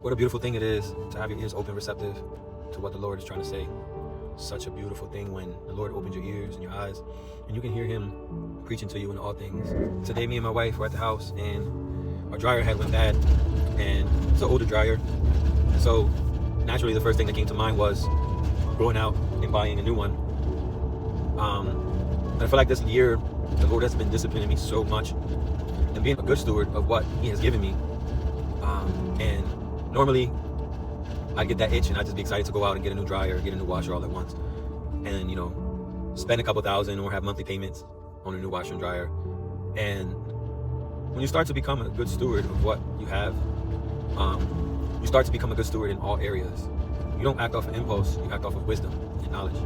What a beautiful thing it is to have your ears open, receptive to what the Lord is trying to say. Such a beautiful thing when the Lord opens your ears and your eyes and you can hear him preaching to you in all things. Today, me and my wife were at the house and our dryer had went bad, and it's an older dryer. So naturally, the first thing that came to mind was going out and buying a new one. And I feel like this year, the Lord has been disciplining me so much and being a good steward of what he has given me. And normally I get that itch and I just be excited to go out and get a new dryer, get a new washer all at once, and spend a couple thousand or have monthly payments on a new washer and dryer. And when you start to become a good steward of what you have, you start to become a good steward in all areas. You don't act off of impulse, you act off of wisdom and knowledge.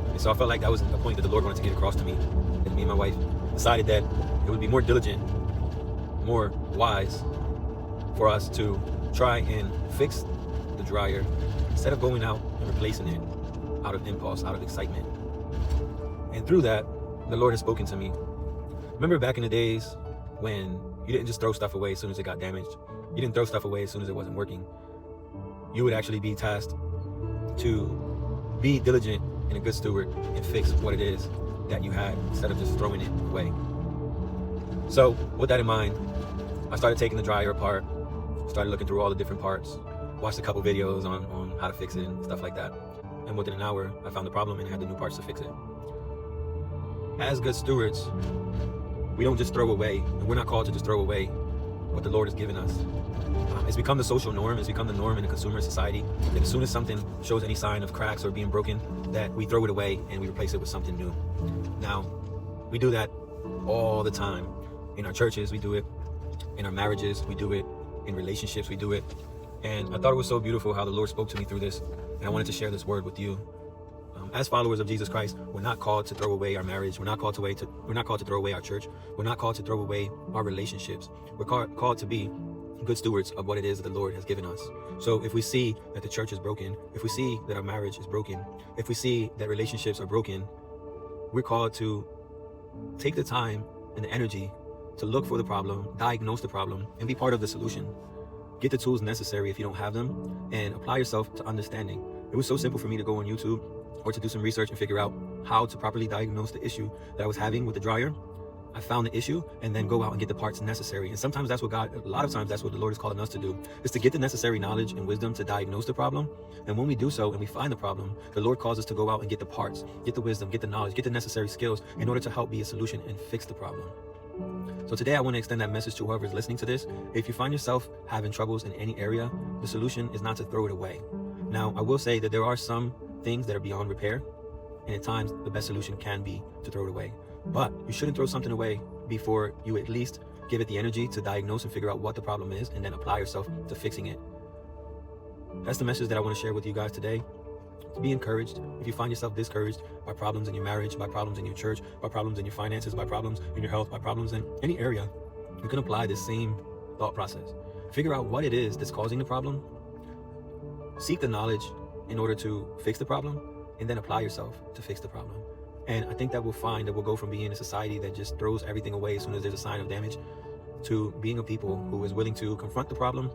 And so I felt like that was a point that the Lord wanted to get across to me. And me and my wife decided that it would be more diligent, more wise for us to try and fix the dryer instead of going out and replacing it out of impulse, out of excitement. And through that, the Lord has spoken to me. Remember back in the days when you didn't just throw stuff away as soon as it got damaged. You didn't throw stuff away as soon as it wasn't working. You would actually be tasked to be diligent and a good steward and fix what it is that you had instead of just throwing it away. So with that in mind, I started taking the dryer apart, started looking through all the different parts, watched a couple videos on how to fix it and stuff like that. And within an hour, I found the problem and had the new parts to fix it. As good stewards, we don't just throw away, and we're not called to just throw away what the Lord has given us. It's become the social norm, it's become the norm in a consumer society that as soon as something shows any sign of cracks or being broken, that we throw it away and we replace it with something new. Now, we do that all the time. In our churches, we do it. In our marriages, we do it. In relationships, we do it. And I thought it was so beautiful how the Lord spoke to me through this, and I wanted to share this word with you. As followers of Jesus Christ, we're not called to throw away our marriage. We're not called to throw away our church. We're not called to throw away our relationships. We're called to be good stewards of what it is that the Lord has given us. So if we see that the church is broken, if we see that our marriage is broken, if we see that relationships are broken, we're called to take the time and the energy to look for the problem, diagnose the problem, and be part of the solution. Get the tools necessary if you don't have them, and apply yourself to understanding. It was so simple for me to go on YouTube or to do some research and figure out how to properly diagnose the issue that I was having with the dryer. I found the issue and then go out and get the parts necessary. And sometimes that's what a lot of times that's what the Lord is calling us to do, is to get the necessary knowledge and wisdom to diagnose the problem. And when we do so and we find the problem, the Lord calls us to go out and get the parts, get the wisdom, get the knowledge, get the necessary skills in order to help be a solution and fix the problem. So today I want to extend that message to whoever is listening to this. If you find yourself having troubles in any area, the solution is not to throw it away. Now, I will say that there are some things that are beyond repair, and at times the best solution can be to throw it away. But you shouldn't throw something away before you at least give it the energy to diagnose and figure out what the problem is, and then apply yourself to fixing it. That's the message that I want to share with you guys today. Be encouraged. If you find yourself discouraged by problems in your marriage, by problems in your church, by problems in your finances, by problems in your health, by problems in any area, you can apply this same thought process. Figure out what it is that's causing the problem. Seek the knowledge in order to fix the problem, and then apply yourself to fix the problem. And I think that we'll find that we'll go from being a society that just throws everything away as soon as there's a sign of damage to being a people who is willing to confront the problem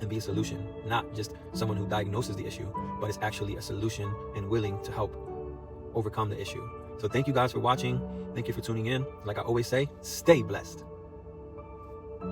and be a solution, not just someone who diagnoses the issue, but is actually a solution and willing to help overcome the issue. So thank you guys for watching. Thank you for tuning in. Like I always say, stay blessed.